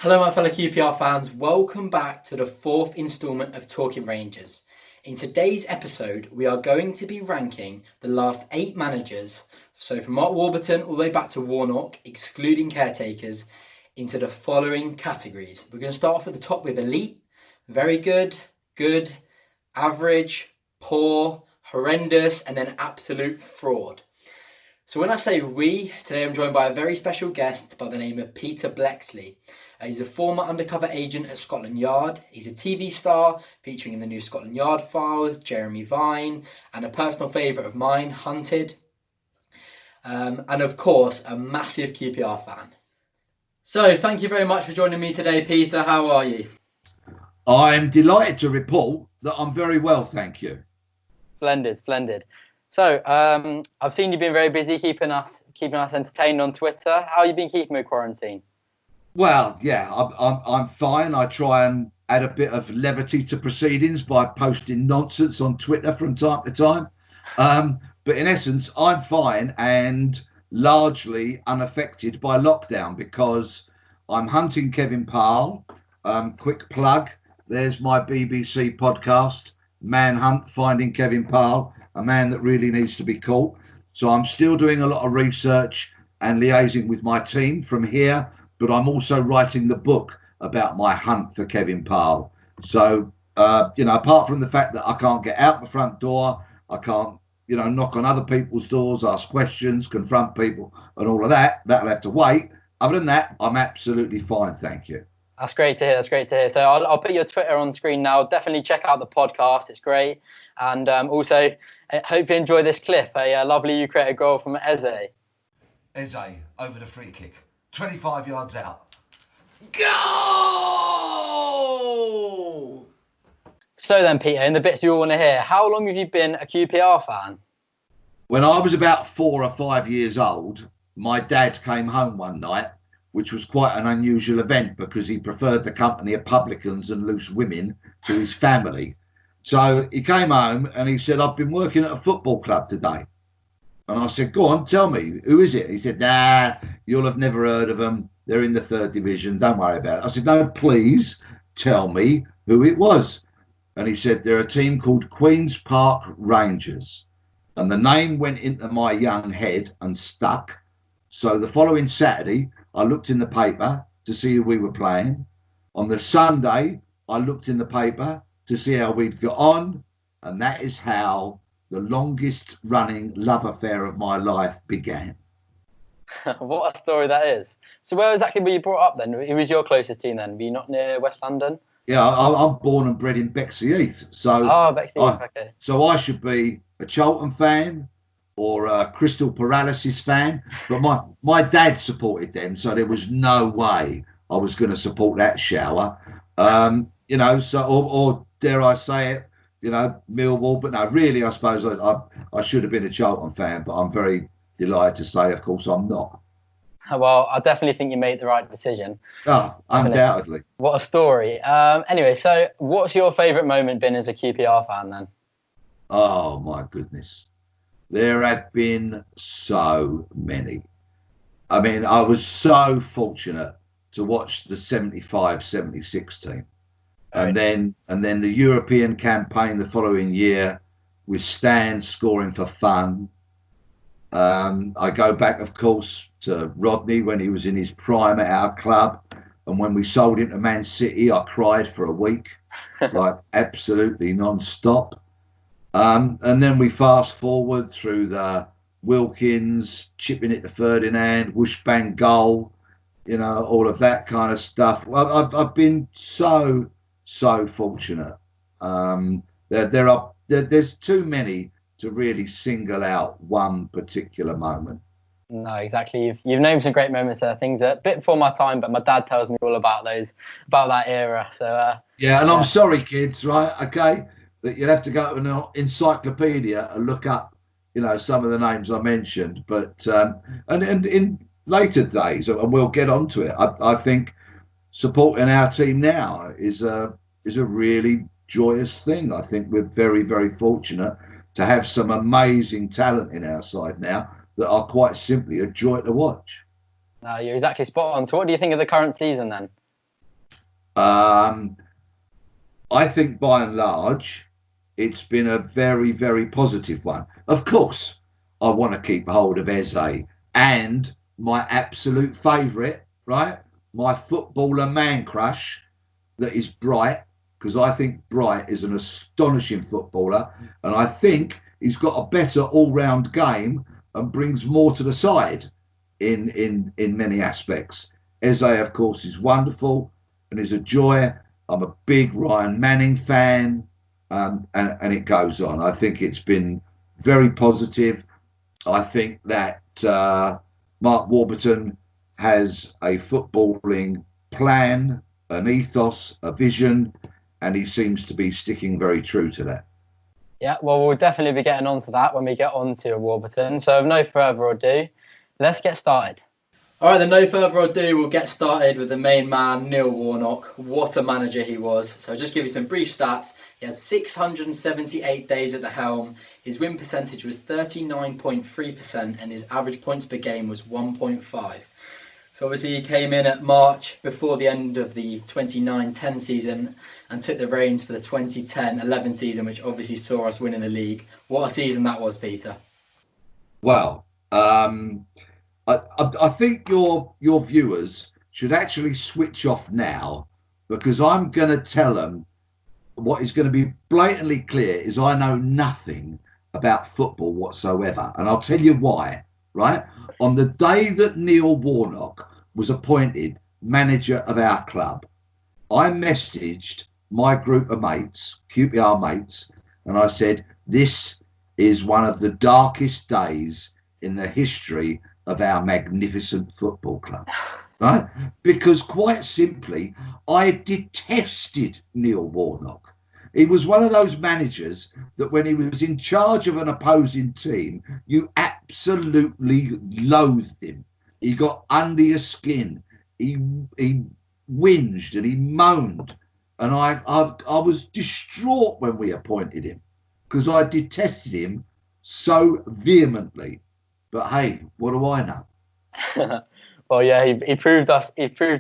Hello my fellow QPR fans, welcome back to the fourth instalment of Talking Rangers. In today's episode we are going to be ranking the last 8 managers, so from Mark Warburton all the way back to Warnock, excluding caretakers, into the following categories. We're going to start off at the top with elite, very good, good, average, poor, horrendous, and then absolute fraud. So when I say we, today I'm joined by a very special guest by the name of Peter Bleksley. He's a former undercover agent at Scotland Yard. He's a TV star featuring in the new Scotland Yard Files, Jeremy Vine, and a personal favourite of mine, Hunted. And of course, a massive QPR fan. So thank you very much for joining me today, Peter. How are you? I'm delighted to report that I'm very well, thank you. Splendid. So, I've seen you've been very busy keeping us entertained on Twitter. How have you been keeping with quarantine? Well, yeah, I'm fine. I try and add a bit of levity to proceedings by posting nonsense on Twitter from time to time. But in essence, I'm fine and largely unaffected by lockdown because I'm hunting Kevin Powell. Quick plug, there's my BBC podcast, Manhunt, Finding Kevin Powell, a man that really needs to be caught. So I'm still doing a lot of research and liaising with my team from here, but I'm also writing the book about my hunt for Kevin Powell. So, apart from the fact that I can't get out the front door, I can't, knock on other people's doors, ask questions, confront people and all of that, that'll have to wait. Other than that, I'm absolutely fine, thank you. That's great to hear. So I'll put your Twitter on screen now. Definitely check out the podcast. It's great. And also, I hope you enjoy this clip. A lovely Ukraine goal from Eze. Eze over the free kick. 25 yards out. Goal! So then, Peter, in the bits you all want to hear, how long have you been a QPR fan? When I was about 4 or 5 years old, my dad came home one night, which was quite an unusual event because he preferred the company of publicans and loose women to his family. So he came home and he said, I've been working at a football club today. And I said, go on, tell me, who is it? He said, nah, you'll have never heard of them. They're in the 3rd division. Don't worry about it. I said, no, please tell me who it was. And he said, they're a team called Queen's Park Rangers. And the name went into my young head and stuck. So the following Saturday, I looked in the paper to see who we were playing. On the Sunday, I looked in the paper to see how we'd got on. And that is how the longest running love affair of my life began. What a story that is. So where exactly were you brought up then? Who was your closest team then? Were you not near West London? Yeah, I'm born and bred in Bexley Heath. So, Bexley Heath, okay. So I should be a Charlton fan or a Crystal Paralysis fan. But my dad supported them, so there was no way I was going to support that shower. Or dare I say it, Millwall. But no, really, I suppose I should have been a Charlton fan, but I'm very delighted to say, of course, I'm not. Well, I definitely think you made the right decision. Oh, undoubtedly. What a story. Anyway, so what's your favourite moment been as a QPR fan then? Oh, my goodness. There have been so many. I mean, I was so fortunate to watch the 75-76 team. And then the European campaign the following year with Stan scoring for fun. I go back, of course, to Rodney when he was in his prime at our club. And when we sold him to Man City, I cried for a week, like absolutely non-stop. And then we fast forward through the Wilkins, chipping it to Ferdinand, whoosh bang goal, all of that kind of stuff. I've been so fortunate. There's too many to really single out one particular moment. No, exactly. You've named some great moments there. Things that a bit before my time, but my dad tells me all about that era. So and I'm sorry, kids, right? Okay, that you'll have to go to an encyclopedia and look up, some of the names I mentioned. But and in later days, and we'll get onto it. I think supporting our team now is a really joyous thing. I think we're very, very fortunate to have some amazing talent in our side now that are quite simply a joy to watch. No, you're exactly spot on. So what do you think of the current season then? I think by and large, it's been a very, very positive one. Of course, I want to keep hold of Eze and my absolute favourite, right? My footballer man crush that is Bright, because I think Bright is an astonishing footballer, and I think he's got a better all-round game and brings more to the side in many aspects. Eze, of course, is wonderful and is a joy. I'm a big Ryan Manning fan, and it goes on. I think it's been very positive. I think that Mark Warburton has a footballing plan, an ethos, a vision, and he seems to be sticking very true to that. Yeah, well, we'll definitely be getting on to that when we get on to Warburton. So with no further ado, let's get started. All right, then no further ado, we'll get started with the main man, Neil Warnock. What a manager he was. So just give you some brief stats. He had 678 days at the helm. His win percentage was 39.3% and his average points per game was 1.5. So obviously he came in at March before the end of the 29-10 season and took the reins for the 2010-11 season, which obviously saw us winning the league. What a season that was, Peter. Well, I think your viewers should actually switch off now, because I'm going to tell them what is going to be blatantly clear is I know nothing about football whatsoever. And I'll tell you why, right? On the day that Neil Warnock was appointed manager of our club, I messaged my group of mates, QPR mates, and I said, this is one of the darkest days in the history of our magnificent football club, right? Because quite simply, I detested Neil Warnock. He was one of those managers that when he was in charge of an opposing team, you absolutely loathed him. He got under your skin. He whinged and he moaned. And I was distraught when we appointed him because I detested him so vehemently. But hey, what do I know? Well, yeah, he proved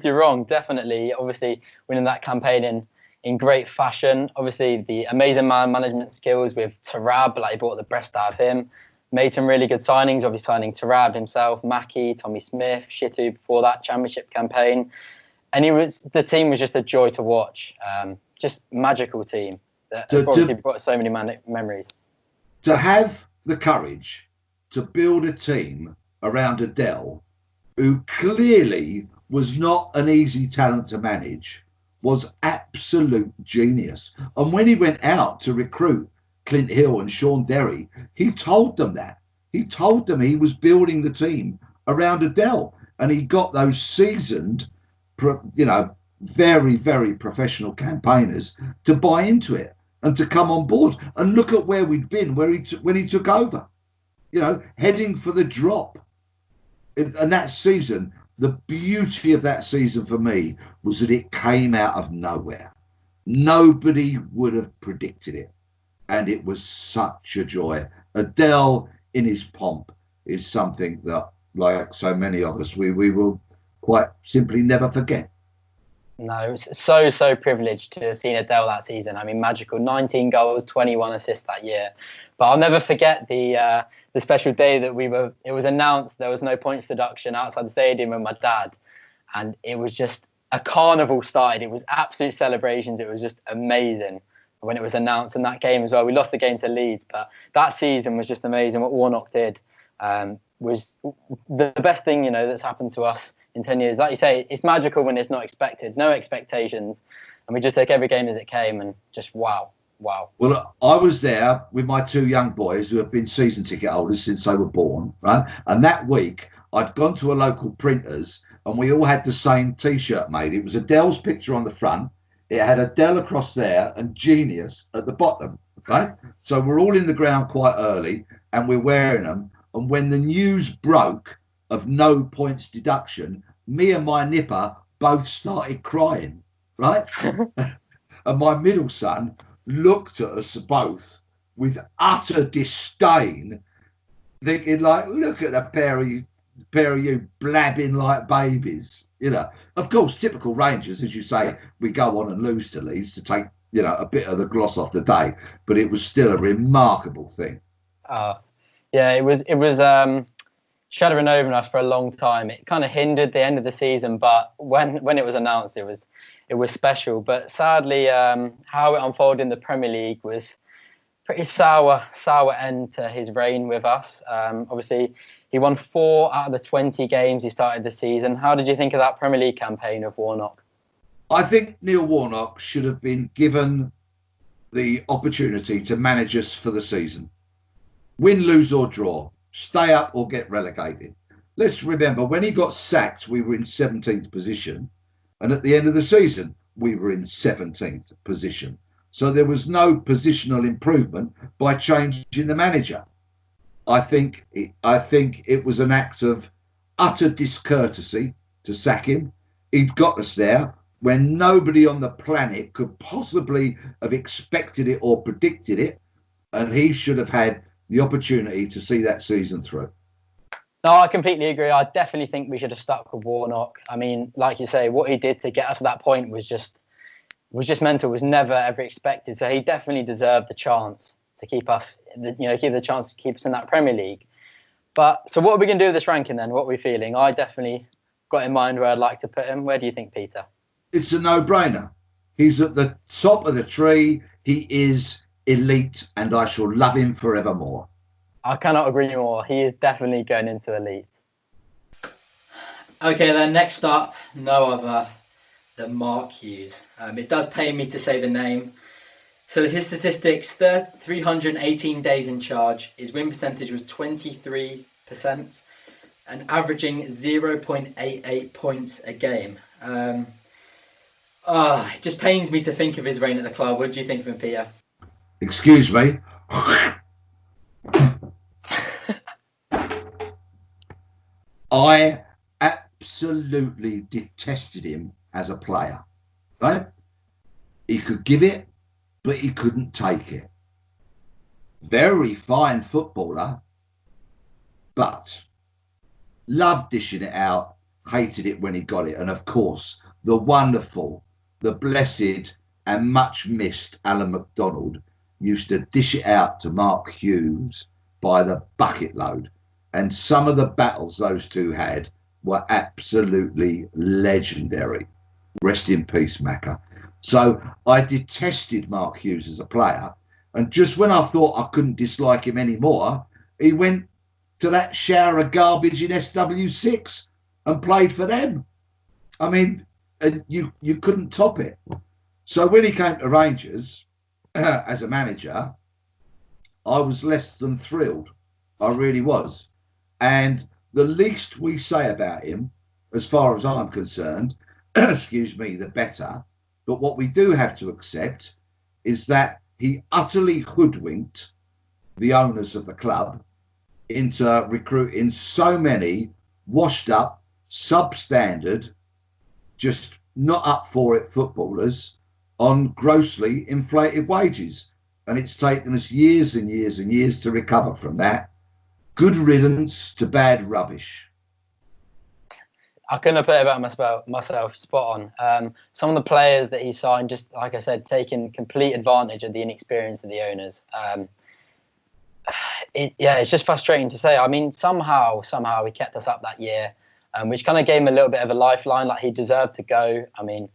you wrong, definitely. Obviously, winning that campaign in great fashion. Obviously, the amazing man management skills with Tarab, like he brought the best out of him. Made some really good signings, obviously signing Tarab himself, Mackie, Tommy Smith, Shitu before that championship campaign. And the team was just a joy to watch. Just magical team that obviously brought so many memories. To have the courage to build a team around Adele, who clearly was not an easy talent to manage, was absolute genius. And when he went out to recruit Clint Hill and Sean Derry, he told them that. He told them he was building the team around Adele, and he got those seasoned, very, very professional campaigners to buy into it and to come on board. And look at where we'd been when he took over, heading for the drop. And that season, the beauty of that season for me was that it came out of nowhere. Nobody would have predicted it. And it was such a joy. Adele in his pomp is something that, like so many of us, we will quite simply never forget. No, it was so privileged to have seen Adele that season. I mean, magical. 19 goals, 21 assists that year. But I'll never forget the special day that it was announced there was no points deduction outside the stadium with my dad. And it was just a carnival started. It was absolute celebrations. It was just amazing when it was announced in that game as well. We lost the game to Leeds, but that season was just amazing. What Warnock did was the best thing, that's happened to us in 10 years. Like you say, it's magical when it's not expected, no expectations. And we just took every game as it came and just wow. Well, I was there with my two young boys who have been season ticket holders since they were born, right? And that week I'd gone to a local printers and we all had the same T-shirt made. It was Adele's picture on the front. It had Adele across there and Genius at the bottom, right? So we're all in the ground quite early and we're wearing them. And when the news broke of no points deduction, me and my nipper both started crying, right? And my middle son looked at us both with utter disdain, thinking like, look at a pair of you blabbing like babies, You know, of course, typical Rangers, as you say, we go on and lose to Leeds to take, you know, a bit of the gloss off the day, but it was still a remarkable thing. Yeah, it was shuddering over us for a long time. It kind of hindered the end of the season, but when it was announced, it was special. But sadly, how it unfolded in the Premier League was pretty sour end to his reign with us. Obviously, he won 4 out of the 20 games he started the season. How did you think of that Premier League campaign of Warnock? I think Neil Warnock should have been given the opportunity to manage us for the season. Win, lose or draw. Stay up or get relegated. Let's remember, when he got sacked, we were in 17th position. And at the end of the season, we were in 17th position. So there was no positional improvement by changing the manager. I think it was an act of utter discourtesy to sack him. He'd got us there when nobody on the planet could possibly have expected it or predicted it. And he should have had the opportunity to see that season through. No, I completely agree. I definitely think we should have stuck with Warnock. I mean, like you say, what he did to get us to that point was just mental, was never ever expected. So he definitely deserved the chance to keep us, give the chance to keep us in that Premier League. But so what are we going to do with this ranking then? What are we feeling? I definitely got in mind where I'd like to put him. Where do you think, Peter? It's a no-brainer. He's at the top of the tree. He is elite, and I shall love him forevermore. I cannot agree more. He is definitely going into elite. Okay, then next up, no other than Mark Hughes. It does pain me to say the name. So his statistics: 318 days in charge. His win percentage was 23%, and averaging 0.88 points a game. It just pains me to think of his reign at the club. What do you think of him, Peter? Excuse me. I absolutely detested him as a player. Right? He could give it, but he couldn't take it. Very fine footballer, but loved dishing it out, hated it when he got it. And of course, the wonderful, the blessed and much missed Alan McDonald used to dish it out to Mark Hughes by the bucket load. And some of the battles those two had were absolutely legendary. Rest in peace, Macca. So I detested Mark Hughes as a player. And just when I thought I couldn't dislike him anymore, he went to that shower of garbage in SW6 and played for them. I mean, you couldn't top it. So when he came to Rangers as a manager, I was less than thrilled. I really was. And the least we say about him, as far as I'm concerned, excuse me, the better. But what we do have to accept is that he utterly hoodwinked the owners of the club into recruiting so many washed up, substandard, just not up for it footballers on grossly inflated wages. And it's taken us years and years and years to recover from that. Good riddance to bad rubbish. I couldn't have put it about myself. Spot on. Some of the players that he signed, just like I said, taking complete advantage of the inexperience of the owners. It's just frustrating to say. I mean, somehow he kept us up that year, which kind of gave him a little bit of a lifeline. Like, he deserved to go. I mean,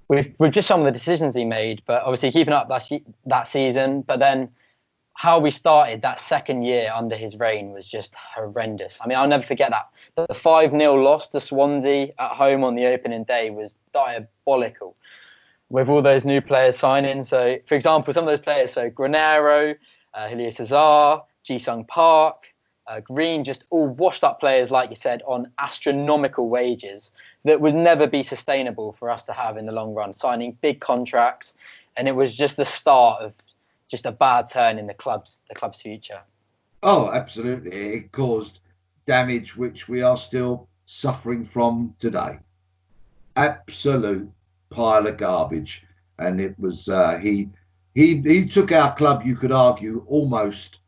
with just some of the decisions he made, but obviously keeping up that season. But then how we started that second year under his reign was just horrendous. I mean, I'll never forget that. The 5-0 loss to Swansea at home on the opening day was diabolical with all those new players signing. So, for example, some of those players, so Granero, Julio Cesar, Ji-Sung Park, Green, just all washed up players, like you said, on astronomical wages that would never be sustainable for us to have in the long run, signing big contracts. And it was just the start of just a bad turn in the club's future. Oh, absolutely. It caused damage which we are still suffering from today. Absolute pile of garbage. And it was he took our club, you could argue, almost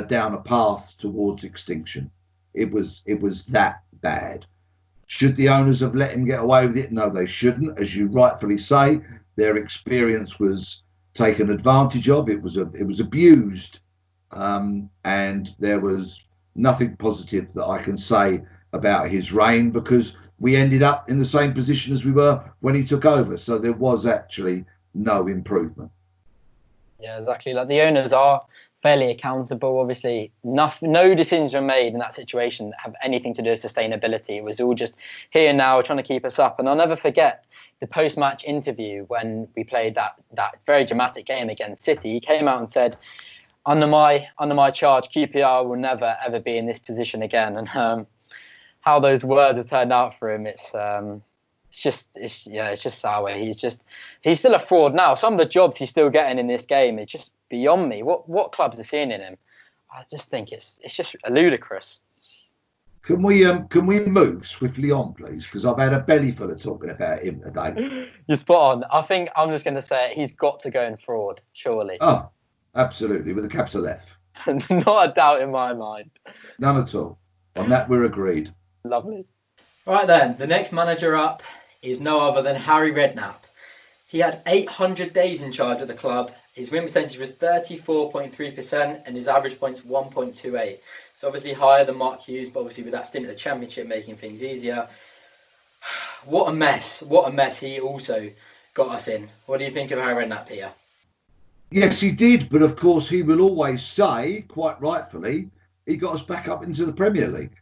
down a path towards extinction. It was that bad. Should the owners have let him get away with it? No, they shouldn't. As you rightfully say, their experience was taken advantage of. It was abused, and there was nothing positive that I can say about his reign, because we ended up in the same position as we were when he took over. So there was actually no improvement. Yeah, exactly. Like, the owners are fairly accountable. Obviously, no decisions were made in that situation that have anything to do with sustainability. It was all just here and now, trying to keep us up. And I'll never forget the post-match interview when we played that very dramatic game against City. He came out and said, under my charge, QPR will never ever be in this position again. And how those words have turned out for him, it's just sour. He's still a fraud now. Some of the jobs he's still getting in this game is just beyond me. What clubs are seeing in him? I just think it's just ludicrous. Can we move swiftly on, please? Because I've had a belly full of talking about him today. You're spot on. I think I'm just going to say it. He's got to go in fraud, surely. Oh, absolutely, with a capital F. Not a doubt in my mind. None at all. On that, we're agreed. Lovely. Right then, the next manager up is no other than Harry Redknapp. He had 800 days in charge of the club. His win percentage was 34.3% and his average points 1.28. So obviously higher than Mark Hughes, but obviously with that stint at the Championship making things easier. What a mess. What a mess he also got us in. What do you think of Harry Redknapp, Peter? Yes, he did. But of course, he will always say, quite rightfully, he got us back up into the Premier League.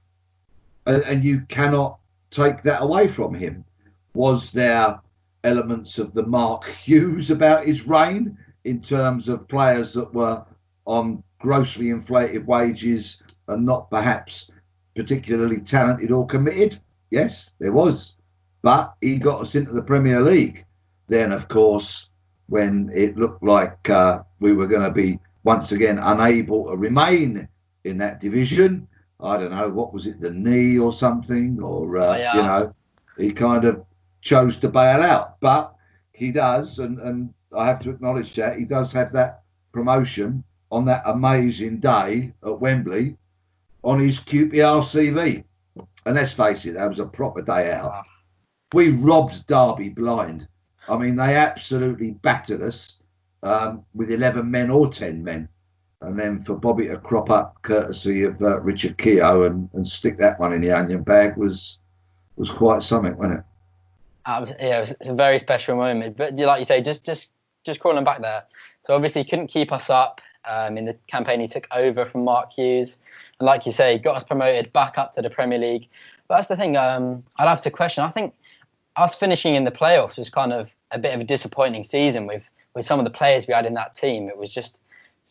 And you cannot take that away from him. Was there elements of the Mark Hughes about his reign in terms of players that were on grossly inflated wages and not perhaps particularly talented or committed? Yes, there was. But he got us into the Premier League. Then, of course, when it looked like we were going to be once again unable to remain in that division, I don't know, what was it, the knee or something? Or, you know, he kind of chose to bail out. But he does, and I have to acknowledge that, he does have that promotion on that amazing day at Wembley on his QPR CV. And let's face it, that was a proper day out. Wow. We robbed Derby blind. I mean, they absolutely battered us with 11 men or 10 men. And then for Bobby to crop up courtesy of Richard Keogh and stick that one in the onion bag was quite something, wasn't it? Yeah, it was a very special moment. But like you say, just crawling back there. So obviously he couldn't keep us up in the campaign he took over from Mark Hughes. And like you say, got us promoted back up to the Premier League. But that's the thing, I'd have to question. I think us finishing in the playoffs was kind of a bit of a disappointing season with some of the players we had in that team. It was just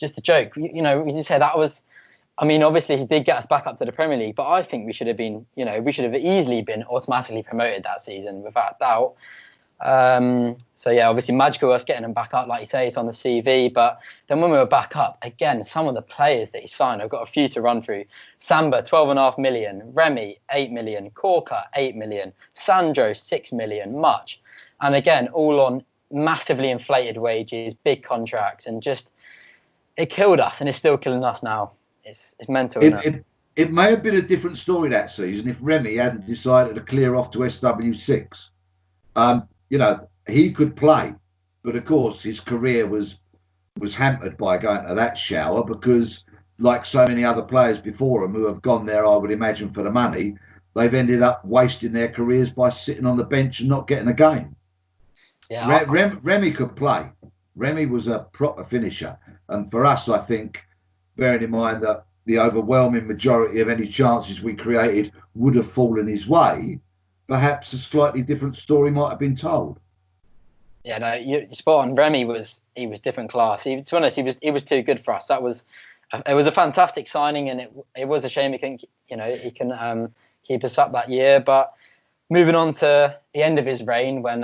a joke. You know, you say that was, I mean, obviously he did get us back up to the Premier League, but I think we should have easily been automatically promoted that season, without doubt. So yeah, obviously magical us getting them back up, like you say, it's on the CV. But then when we were back up, again, some of the players that he signed, I've got a few to run through. Samba, 12.5 million. Remy, 8 million. Corker, 8 million. Sandro, 6 million. Much. And again, all on massively inflated wages, big contracts, and just, it killed us, and it's still killing us now. It's mental. It may have been a different story that season if Remy hadn't decided to clear off to SW6. You know, he could play, but of course his career was hampered by going to that shower because, like so many other players before him who have gone there, I would imagine, for the money, they've ended up wasting their careers by sitting on the bench and not getting a game. Yeah, Remy could play. Remy was a proper finisher. And for us, I think, bearing in mind that the overwhelming majority of any chances we created would have fallen his way, perhaps a slightly different story might have been told. Yeah, no, you're spot on. Remy was different class. To be honest, he was too good for us. It was a fantastic signing, and it was a shame he can keep us up that year. But moving on to the end of his reign, when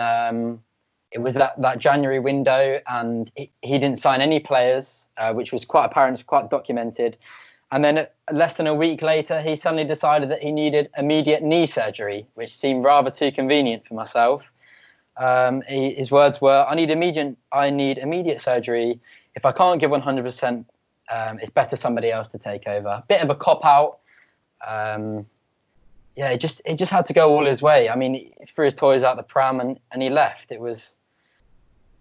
it was that January window, and he didn't sign any players, which was quite apparent, quite documented. And then less than a week later, he suddenly decided that he needed immediate knee surgery, which seemed rather too convenient for myself. His words were, I need immediate surgery. If I can't give 100%, it's better somebody else to take over. Bit of a cop-out. Yeah, it just had to go all his way. I mean, he threw his toys out the pram and he left. It was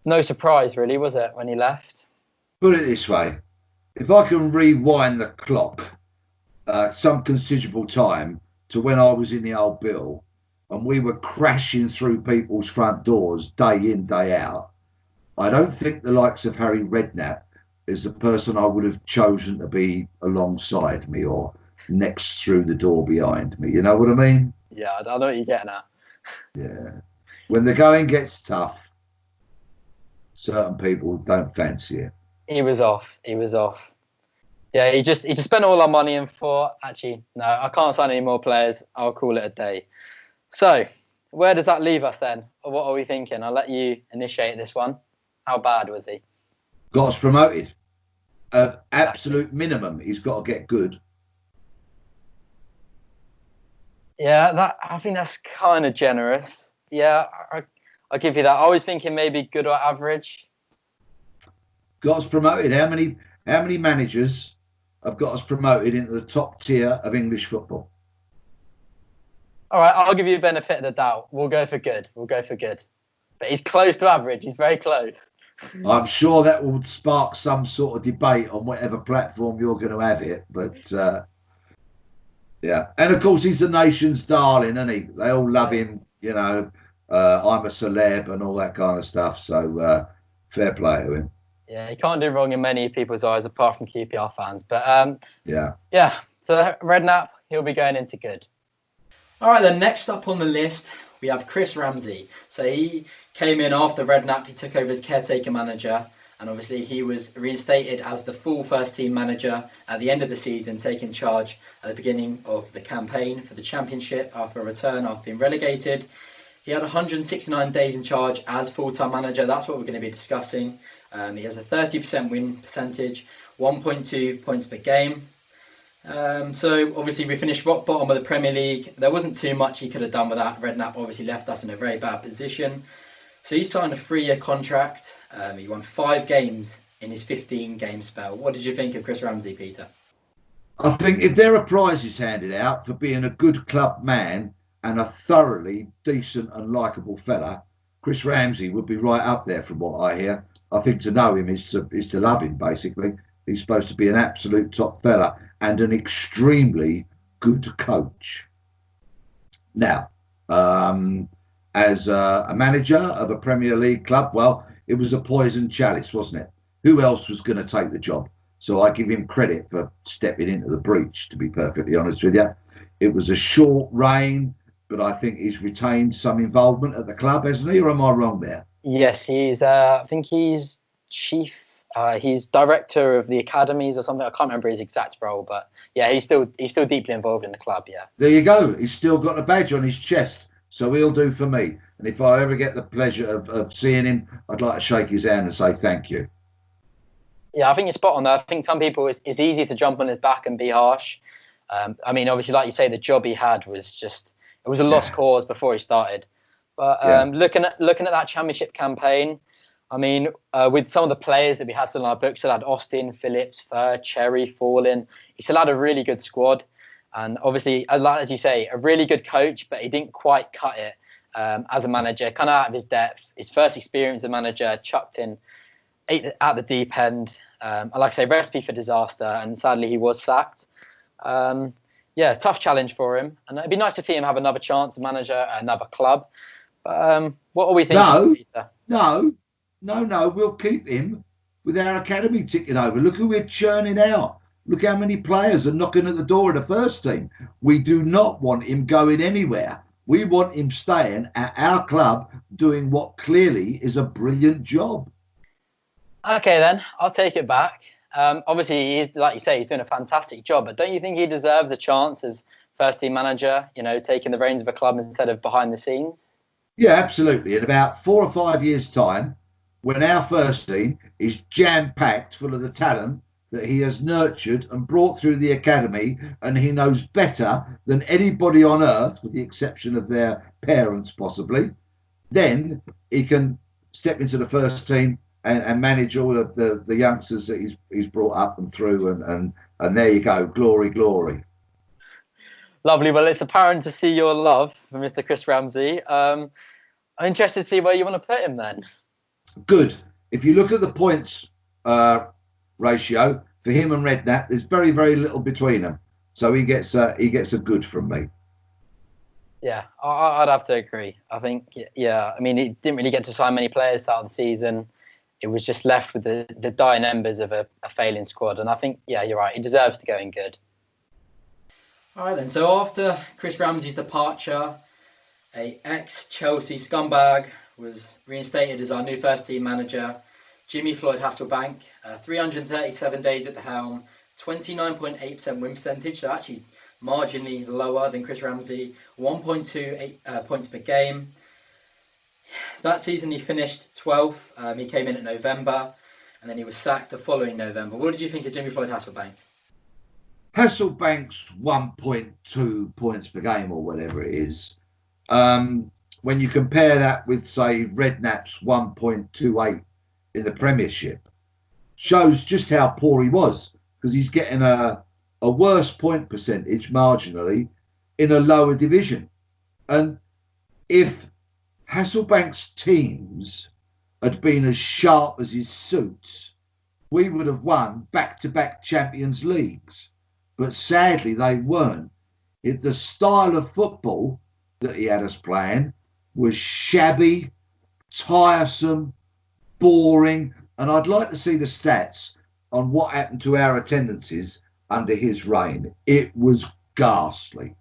no surprise, really, was it, when he left? Put it this way: if I can rewind the clock some considerable time to when I was in the old Bill and we were crashing through people's front doors day in, day out, I don't think the likes of Harry Redknapp is the person I would have chosen to be alongside me or next through the door behind me. You know what I mean? Yeah, I know what you're getting at. Yeah. When the going gets tough, certain people don't fancy it. He was off. Yeah, he just spent all our money and thought, actually, no, I can't sign any more players. I'll call it a day. So, where does that leave us then? Or what are we thinking? I'll let you initiate this one. How bad was he? Got us promoted. Absolute minimum, he's got to get good. Yeah, I think that's kind of generous. Yeah, I'll give you that. I was thinking maybe good or average. Got us promoted. How many managers have got us promoted into the top tier of English football? All right, I'll give you a benefit of the doubt. We'll go for good. But he's close to average. He's very close. I'm sure that will spark some sort of debate on whatever platform you're going to have it. But yeah, and of course he's the nation's darling, isn't he? They all love him. You know, I'm a celeb and all that kind of stuff. So fair play to him. Yeah, he can't do wrong in many people's eyes, apart from QPR fans. But yeah. So Redknapp, he'll be going into good. All right, then next up on the list, we have Chris Ramsey. So he came in after Redknapp. He took over as caretaker manager. And obviously he was reinstated as the full first team manager at the end of the season, taking charge at the beginning of the campaign for the championship after a return after being relegated. He had 169 days in charge as full-time manager. That's what we're going to be discussing. He has a 30% win percentage, 1.2 points per game. So obviously we finished rock bottom of the Premier League. There wasn't too much he could have done with that. Redknapp obviously left us in a very bad position. So he signed a 3-year contract. He won 5 games in his 15-game spell. What did you think of Chris Ramsey, Peter? I think if there are prizes handed out for being a good club man and a thoroughly decent and likeable fella, Chris Ramsey would be right up there from what I hear. I think to know him is to love him, basically. He's supposed to be an absolute top fella and an extremely good coach. Now, as a manager of a Premier League club, well, it was a poison chalice, wasn't it? Who else was going to take the job? So I give him credit for stepping into the breach, to be perfectly honest with you. It was a short reign, but I think he's retained some involvement at the club, hasn't he? Or am I wrong there? Yes, I think he's chief. He's director of the academies or something. I can't remember his exact role, but yeah, he's still deeply involved in the club. Yeah. There you go. He's still got a badge on his chest, so he'll do for me. And if I ever get the pleasure of seeing him, I'd like to shake his hand and say thank you. Yeah, I think you're spot on there. I think some people it's easy to jump on his back and be harsh. I mean, obviously, like you say, the job he had was it was a lost cause before he started. But looking at that championship campaign, I mean, with some of the players that we had still in our books, still had Austin, Phillips, Fur, Cherry, Fallen. He still had a really good squad. And obviously, as you say, a really good coach, but he didn't quite cut it as a manager, kind of out of his depth. His first experience as a manager, chucked in at the deep end. Like I say, recipe for disaster. And sadly, he was sacked. Tough challenge for him. And it'd be nice to see him have another chance to manage another club. But what are we thinking, Peter? No, we'll keep him with our academy ticking over. Look who we're churning out. Look how many players are knocking at the door of the first team. We do not want him going anywhere. We want him staying at our club doing what clearly is a brilliant job. Okay, then. I'll take it back. Obviously, like you say, he's doing a fantastic job. But don't you think he deserves a chance as first-team manager, taking the reins of a club instead of behind the scenes? Yeah, absolutely. In about 4 or 5 years' time, when our first team is jam-packed full of the talent that he has nurtured and brought through the academy, and he knows better than anybody on earth, with the exception of their parents possibly, then he can step into the first team and manage all of the youngsters that he's brought up and through, and there you go, glory. Lovely. Well, it's apparent to see your love for Mr. Chris Ramsey. I'm interested to see where you want to put him then. Good. If you look at the points ratio for him and Redknapp, there's very, very little between them. So he gets a good from me. Yeah, I'd have to agree. I think, yeah, I mean, he didn't really get to sign many players start of the season. It was just left with the dying embers of a failing squad. And I think, yeah, you're right. He deserves to go in good. All right then. So after Chris Ramsey's departure, a ex-Chelsea scumbag was reinstated as our new first team manager, Jimmy Floyd Hasselbaink. 337 days at the helm, 29.8% win percentage. So actually marginally lower than Chris Ramsey. 1.28 points per game. That season he finished 12th. He came in at November, and then he was sacked the following November. What did you think of Jimmy Floyd Hasselbaink? Hasselbank's 1.2 points per game or whatever it is. When you compare that with, say, Redknapp's 1.28 in the Premiership, shows just how poor he was, because he's getting a worse point percentage marginally in a lower division. And if Hasselbank's teams had been as sharp as his suits, we would have won back-to-back Champions Leagues. But sadly, they weren't. The style of football that he had us playing was shabby, tiresome, boring. And I'd like to see the stats on what happened to our attendances under his reign. It was ghastly.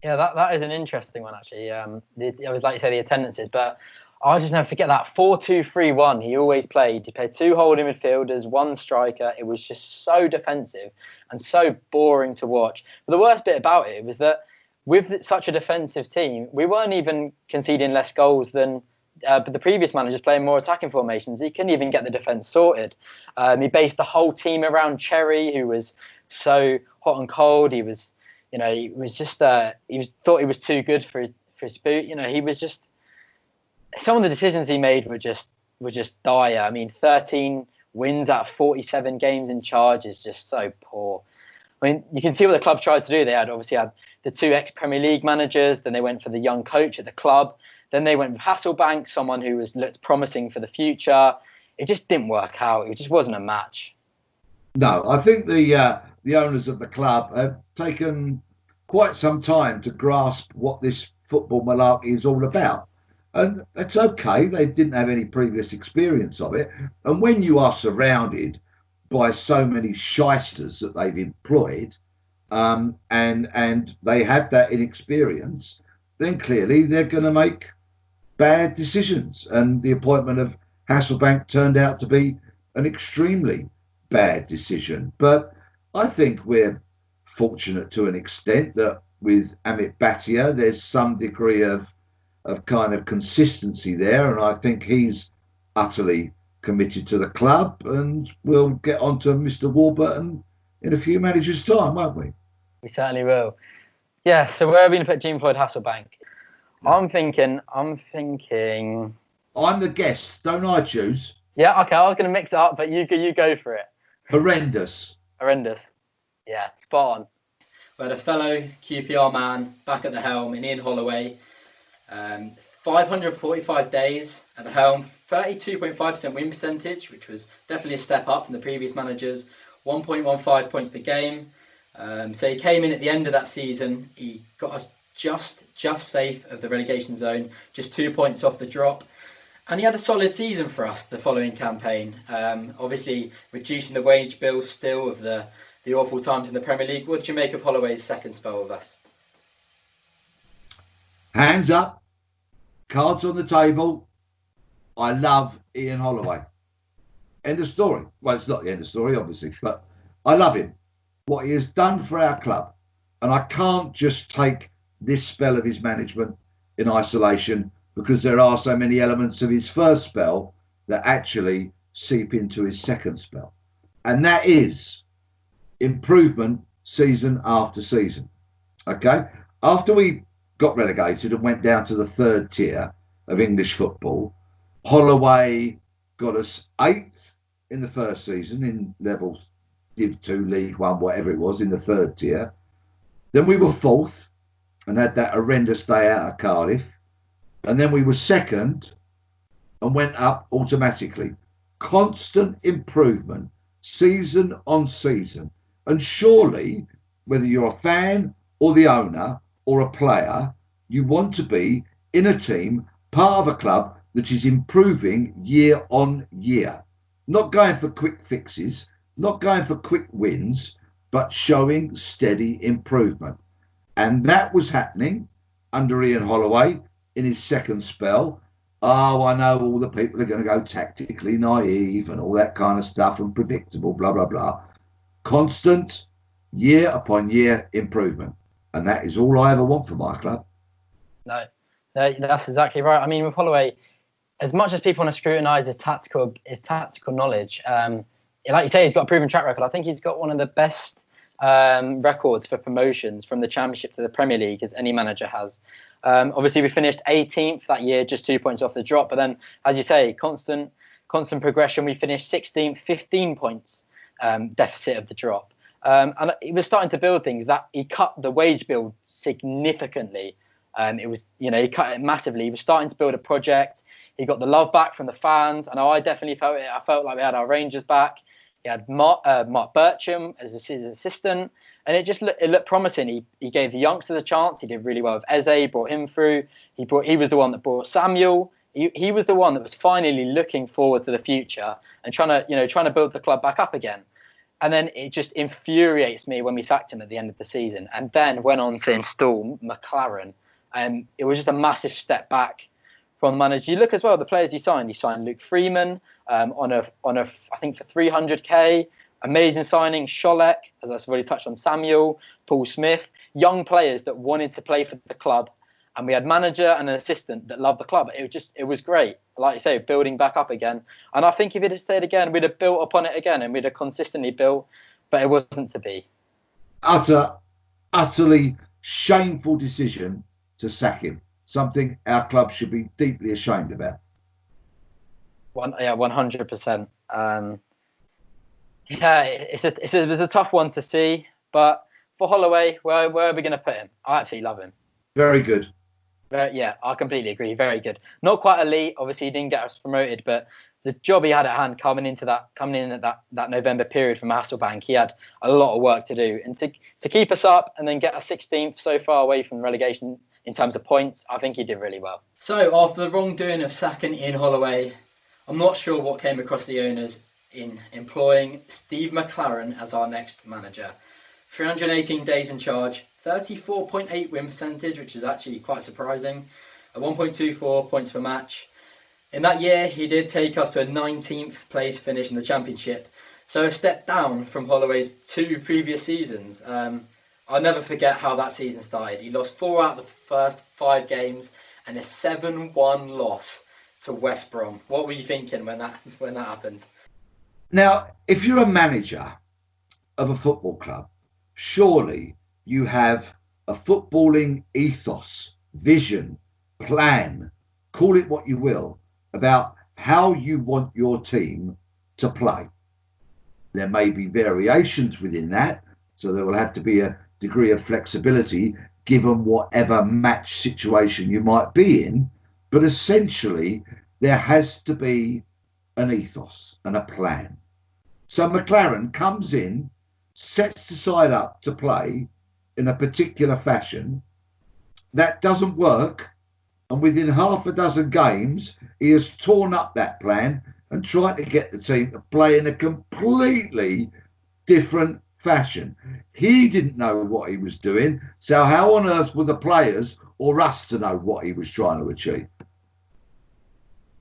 Yeah, that is an interesting one, actually. It was like you say, the attendances, but I just never forget that 4-2-3-1 he always played. He played two holding midfielders, one striker. It was just so defensive and so boring to watch. But the worst bit about it was that with such a defensive team, we weren't even conceding less goals than the previous managers playing more attacking formations. He couldn't even get the defence sorted. He based the whole team around Cherry, who was so hot and cold. He was, he was just thought he was too good for his boot. He was just. Some of the decisions he made were just dire. I mean, 13 wins out of 47 games in charge is just so poor. I mean, you can see what the club tried to do. They had the two ex-Premier League managers. Then they went for the young coach at the club. Then they went with Hasselbaink, someone who looked promising for the future. It just didn't work out. It just wasn't a match. No, I think the owners of the club have taken quite some time to grasp what this football malarkey is all about. And that's okay. They didn't have any previous experience of it. And when you are surrounded by so many shysters that they've employed, and they have that inexperience, then clearly they're going to make bad decisions. And the appointment of Hasselbaink turned out to be an extremely bad decision. But I think we're fortunate to an extent that with Amit Bhatia, there's some degree of kind of consistency there, and I think he's utterly committed to the club, and we'll get on to Mr. Warburton in a few managers' time, won't we? We certainly will. Yeah, so where are we going to put Jimmy Floyd Hasselbaink? No. I'm thinking. I'm the guest, don't I choose? Yeah, okay, I was going to mix it up, but you go for it. Horrendous. Yeah, spot on. We had a fellow QPR man back at the helm in Ian Holloway. 545 days at the helm, 32.5% win percentage, which was definitely a step up from the previous managers, 1.15 points per game. So he came in at the end of that season. He got us just safe of the relegation zone, just 2 points off the drop. And he had a solid season for us the following campaign. Obviously, reducing the wage bill still of the awful times in the Premier League. What did you make of Holloway's second spell with us? Hands up, cards on the table. I love Ian Holloway. End of story. Well, it's not the end of story, obviously, but I love him. What he has done for our club. And I can't just take this spell of his management in isolation, because there are so many elements of his first spell that actually seep into his second spell. And that is improvement season after season. Okay? After we got relegated and went down to the third tier of English football, Holloway got us 8th in the first season in level Div 2, League 1, whatever it was, in the third tier. Then we were fourth and had that horrendous day out of Cardiff. And then we were second and went up automatically. Constant improvement, season on season. And surely, whether you're a fan or the owner or a player, you want to be in a team, part of a club that is improving year on year. Not going for quick fixes, not going for quick wins, but showing steady improvement. And that was happening under Ian Holloway in his second spell. Oh, I know all the people are going to go tactically naive and all that kind of stuff and predictable, blah, blah, blah. Constant, year upon year improvement. And that is all I ever want for my club. No, that's exactly right. I mean, with Holloway, as much as people want to scrutinise his tactical knowledge, like you say, he's got a proven track record. I think he's got one of the best records for promotions from the Championship to the Premier League as any manager has. Obviously, we finished 18th that year, just 2 points off the drop. But then, as you say, constant progression. We finished 16th, 15 points deficit of the drop. And he was starting to build things that he cut the wage bill significantly. He cut it massively. He was starting to build a project. He got the love back from the fans. I know I definitely felt it. I felt like we had our Rangers back. He had Mark Bircham as his assistant, and it looked promising. He gave the youngsters a chance. He did really well with Eze. Brought him through. He was the one that brought Samuel. He was the one that was finally looking forward to the future and trying to build the club back up again. And then it just infuriates me when we sacked him at the end of the season, and then went on to install McClaren. And it was just a massive step back from the manager. You look as well the players he signed. He signed Luke Freeman on a I think for 300k. Amazing signing. Scholek, as I've already touched on, Samuel, Paul Smith, young players that wanted to play for the club. And we had manager and an assistant that loved the club. It was great. Like you say, building back up again. And I think if it had stayed again, we'd have built upon it again and we'd have consistently built, but it wasn't to be. Utterly shameful decision to sack him. Something our club should be deeply ashamed about. 100%. It was a tough one to see, but for Holloway, where are we going to put him? I absolutely love him. Very good. Yeah, I completely agree. Very good. Not quite elite. Obviously, he didn't get us promoted, but the job he had at hand coming in at that November period from Hasselbaink, he had a lot of work to do. And to keep us up and then get us 16th so far away from relegation in terms of points, I think he did really well. So after the wrongdoing of sacking Ian Holloway, I'm not sure what came across the owners in employing Steve McClaren as our next manager. 318 days in charge, 34.8 win percentage, which is actually quite surprising, a 1.24 points per match. In that year, he did take us to a 19th place finish in the Championship, so a step down from Holloway's 2 previous seasons. I'll never forget how that season started. He lost 4 out of the first 5 games and a 7-1 loss to West Brom. What were you thinking when that happened? Now, if you're a manager of a football club, surely you have a footballing ethos, vision, plan, call it what you will, about how you want your team to play. There may be variations within that, so there will have to be a degree of flexibility given whatever match situation you might be in, but essentially there has to be an ethos and a plan. So McClaren comes in, sets the side up to play in a particular fashion. That doesn't work, and within half a dozen games he has torn up that plan and tried to get the team to play in a completely different fashion. He didn't know what he was doing, so how on earth were the players or us to know what he was trying to achieve?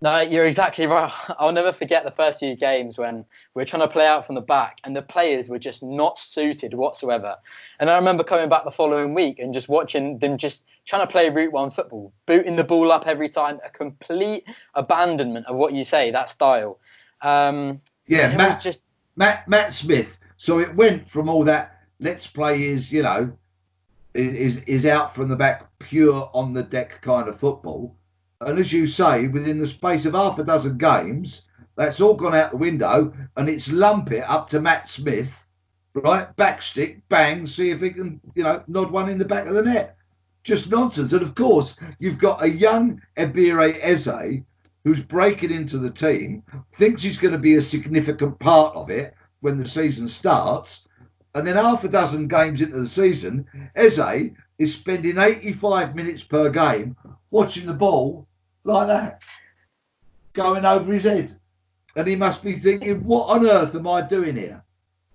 No, you're exactly right. I'll never forget the first few games when we were trying to play out from the back and the players were just not suited whatsoever. And I remember coming back the following week and just watching them just trying to play Route 1 football, booting the ball up every time, a complete abandonment of what you say, that style. Matt Smith. So it went from all that, let's play is out from the back, pure on the deck kind of football. And as you say, within the space of half a dozen games, that's all gone out the window, and it's lump it up to Matt Smith right? Backstick, bang, see if he can, nod one in the back of the net. Just nonsense. And of course, you've got a young Ebere Eze who's breaking into the team, thinks he's going to be a significant part of it when the season starts. And then half a dozen games into the season, Eze is spending 85 minutes per game watching the ball like that, going over his head. And he must be thinking, what on earth am I doing here?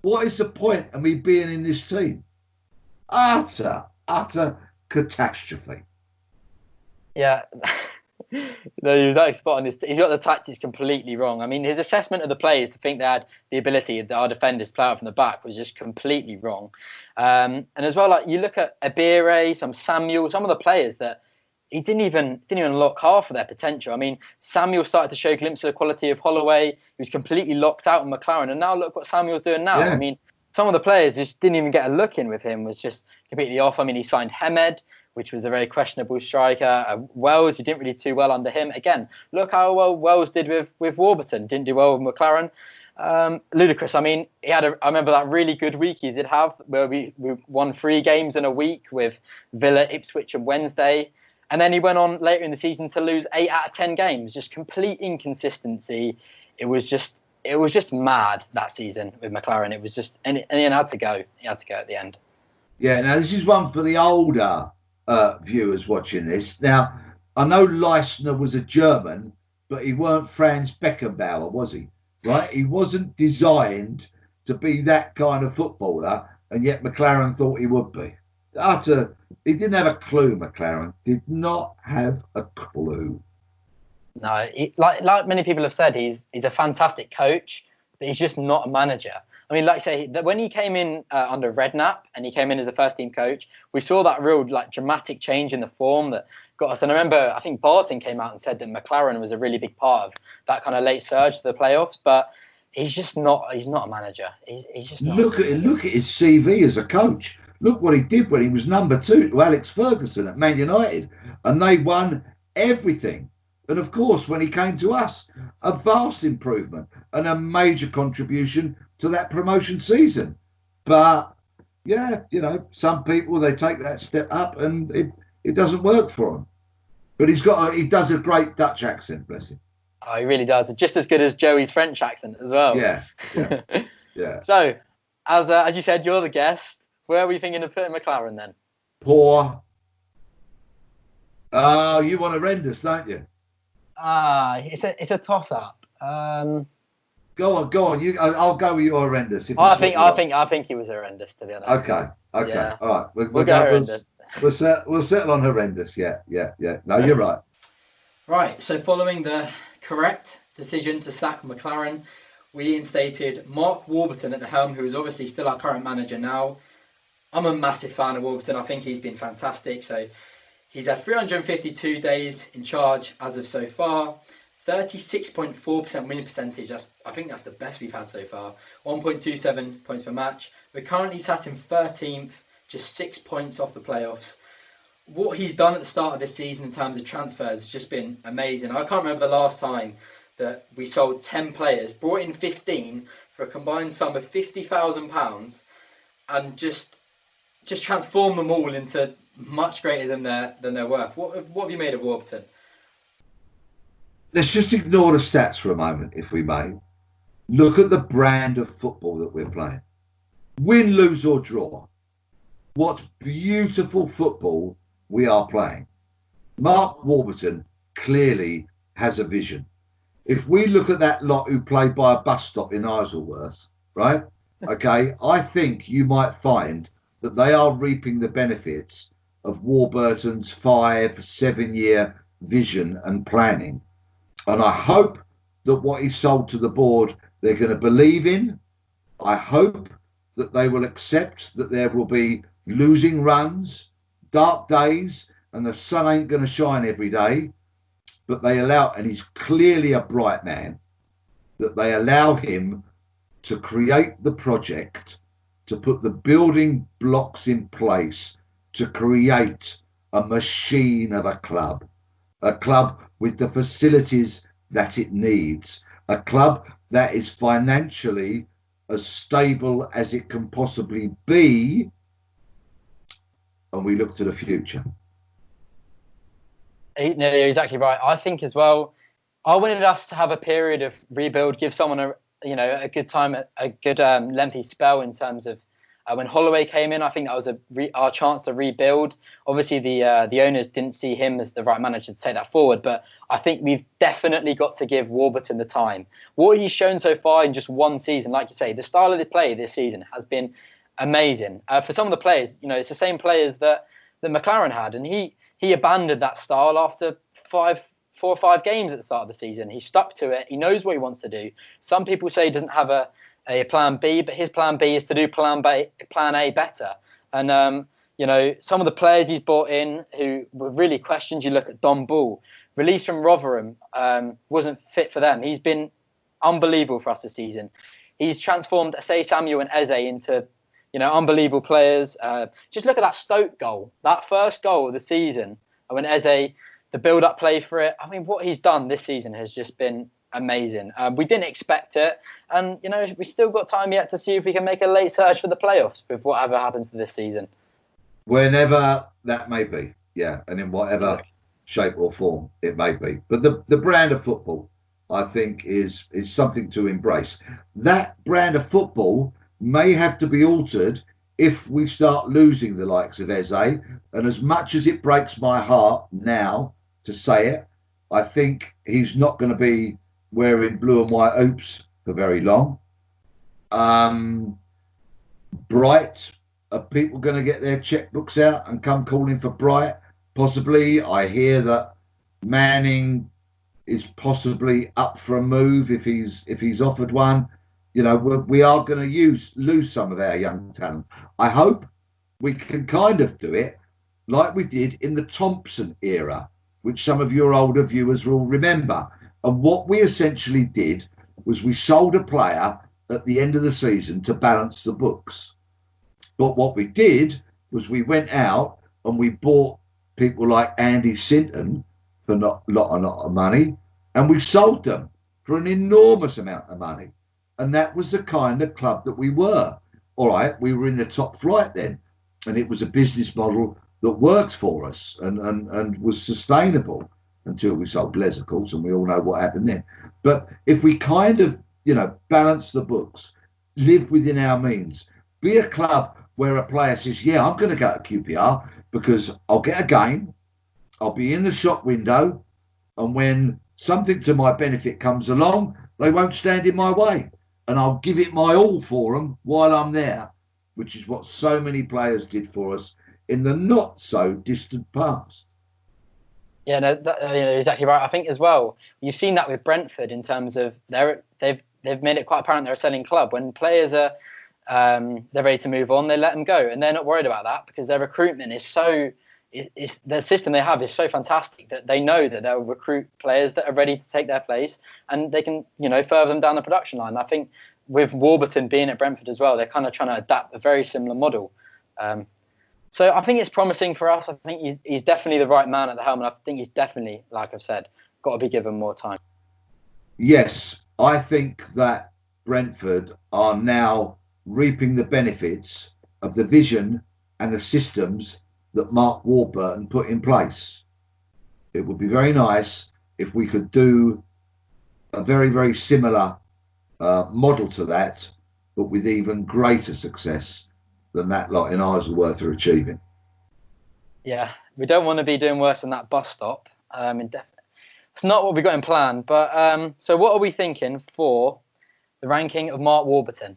What is the point of me being in this team? Utter catastrophe. Yeah. No, you're exactly spot on. He's got the tactics completely wrong. I mean, his assessment of the players to think they had the ability that our defenders play out from the back was just completely wrong. And as well, like you look at Ebere, Samuel, some of the players that he didn't even lock half of their potential. I mean, Samuel started to show glimpses of the quality of Holloway. He was completely locked out on McClaren, and now look what Samuel's doing now. Yeah. I mean, some of the players just didn't even get a look in with him. Was just completely off. I mean, he signed Hemed, which was a very questionable striker. Wells, who didn't really do well under him. Again, look how well Wells did with Warburton. Didn't do well with McClaren. Ludicrous. I mean, I remember that really good week he did have, where we won 3 games in a week with Villa, Ipswich, and Wednesday. And then he went on later in the season to lose 8 out of 10 games. Just complete inconsistency. It was just mad that season with McClaren. It was just, and he had to go. He had to go at the end. Yeah. Now this is one for the older viewers watching this. Now I know Leistner was a German, but he weren't Franz Beckenbauer, was he? Right? He wasn't designed to be that kind of footballer, and yet McClaren thought he would be. He didn't have a clue. McClaren did not have a clue. No, like many people have said, he's a fantastic coach, but he's just not a manager. I mean, like I say, that when he came in under Redknapp and he came in as the first team coach, we saw that real dramatic change in the form that got us. And I remember, I think Barton came out and said that McClaren was a really big part of that kind of late surge to the playoffs. But he's just not. He's not a manager. He's just not. Look at his CV as a coach. Look what he did when he was number 2 to Alex Ferguson at Man United, and they won everything. And of course, when he came to us, a vast improvement and a major contribution to that promotion season. But yeah, some people, they take that step up and it doesn't work for them. But he does a great Dutch accent, bless him. Oh, he really does. Just as good as Joey's French accent as well. Yeah. So, as you said, you're the guest. Where are we thinking of putting McClaren then? Poor. Oh, you want horrendous, don't you? It's a toss up. Go on. I'll go with your horrendous. I think he was horrendous, to be honest. Okay. Yeah. All right. We'll go horrendous. We'll settle on horrendous. Yeah. No, you're right. Right. So following the correct decision to sack McClaren, we instated Mark Warburton at the helm, who is obviously still our current manager now. I'm a massive fan of Warburton. I think he's been fantastic. So he's had 352 days in charge as of so far. 36.4% winning percentage. I think that's the best we've had so far. 1.27 points per match. We're currently sat in 13th, just 6 points off the playoffs. What he's done at the start of this season in terms of transfers has just been amazing. I can't remember the last time that we sold 10 players, brought in 15 for a combined sum of £50,000 and just transformed them all into much greater than they're worth. What have you made of Warburton? Let's just ignore the stats for a moment, if we may. Look at the brand of football that we're playing. Win, lose or draw. What beautiful football we are playing. Mark Warburton clearly has a vision. If we look at that lot who play by a bus stop in Isleworth, right? Okay, I think you might find that they are reaping the benefits of Warburton's 5-7 year vision and planning. And I hope that what he sold to the board, they're going to believe in. I hope that they will accept that there will be losing runs, dark days, and the sun ain't going to shine every day. But they allow, and he's clearly a bright man, that they allow him to create the project, to put the building blocks in place, to create a machine of a club with the facilities that it needs, a club that is financially as stable as it can possibly be, and we look to the future. No, you're exactly right. I think as well, I wanted us to have a period of rebuild, give someone a good time, a good lengthy spell in terms of when Holloway came in. I think that was our chance to rebuild. Obviously, the owners didn't see him as the right manager to take that forward, but I think we've definitely got to give Warburton the time. What he's shown so far in just one season, like you say, the style of the play this season has been amazing. For some of the players, it's the same players that McClaren had, and he abandoned that style after 4 or 5 games at the start of the season. He stuck to it. He knows what he wants to do. Some people say he doesn't have a plan B, but his plan B is to do plan A better. And some of the players he's brought in who were really questioned. You look at Don Bull, released from Rotherham, wasn't fit for them. He's been unbelievable for us this season. He's transformed Asay Samuel and Eze into unbelievable players. Just look at that Stoke goal, that first goal of the season, when Eze, the build-up play for it. I mean, what he's done this season has just been amazing. We didn't expect it, and we still got time yet to see if we can make a late surge for the playoffs with whatever happens to this season. Whenever that may be, yeah, and in whatever shape or form it may be. But the brand of football, I think, is something to embrace. That brand of football may have to be altered if we start losing the likes of Eze. And as much as it breaks my heart now to say it, I think he's not going to be wearing blue and white hoops for very long. Bright, are people going to get their checkbooks out and come calling for Bright? Possibly. I hear that Manning is possibly up for a move if he's offered one. We are going to lose some of our young talent. I hope we can kind of do it like we did in the Thompson era, which some of your older viewers will remember. And what we essentially did was we sold a player at the end of the season to balance the books. But what we did was we went out and we bought people like Andy Sinton for not a lot of money, and we sold them for an enormous amount of money. And that was the kind of club that we were. All right, we were in the top flight then, and it was a business model that worked for us and was sustainable until we sold Les, of course, and we all know what happened then. But if we kind of, balance the books, live within our means, be a club where a player says, yeah, I'm going to go to QPR because I'll get a game, I'll be in the shop window, and when something to my benefit comes along, they won't stand in my way. And I'll give it my all for them while I'm there, which is what so many players did for us in the not so distant past. Yeah, no, you're exactly right. I think as well, you've seen that with Brentford in terms of they've made it quite apparent they're a selling club. When players are they're ready to move on, they let them go, and they're not worried about that because their recruitment is so. The system they have is so fantastic that they know that they'll recruit players that are ready to take their place, and they can, further them down the production line. I think with Warburton being at Brentford as well, they're kind of trying to adapt a very similar model. So I think it's promising for us. I think he's definitely the right man at the helm, and I think he's definitely, like I've said, got to be given more time. Yes, I think that Brentford are now reaping the benefits of the vision and the systems that Mark Warburton put in place. It would be very nice if we could do a very, very similar model to that, but with even greater success than that lot in Isleworth are achieving. Yeah, we don't want to be doing worse than that bus stop. It's not what we got in plan. But so what are we thinking for the ranking of Mark Warburton?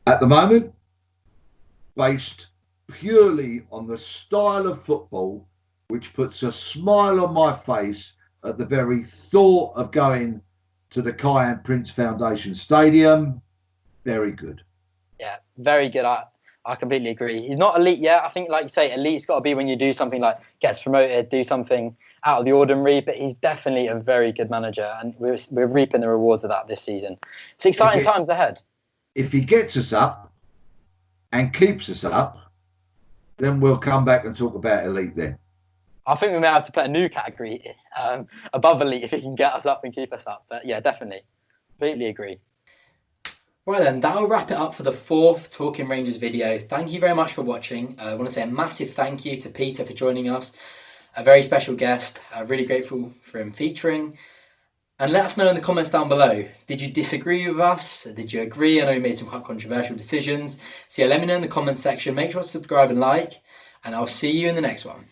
At the moment, based purely on the style of football, which puts a smile on my face at the very thought of going to the Kyan Prince Foundation Stadium, very good. Yeah, very good. I completely agree. He's not elite yet. I think, like you say, elite's got to be when you do something like gets promoted, do something out of the ordinary, but he's definitely a very good manager, and we're reaping the rewards of that this season. It's exciting times ahead. If he gets us up and keeps us up, then we'll come back and talk about elite then. I think we may have to put a new category above elite if he can get us up and keep us up. But yeah, definitely. Completely agree. Right then, that'll wrap it up for the 4th Talking Rangers video. Thank you very much for watching. I want to say a massive thank you to Peter for joining us. A very special guest. Really grateful for him featuring. And let us know in the comments down below. Did you disagree with us? Did you agree? I know you made some quite controversial decisions. So yeah, let me know in the comments section. Make sure to subscribe and like. And I'll see you in the next one.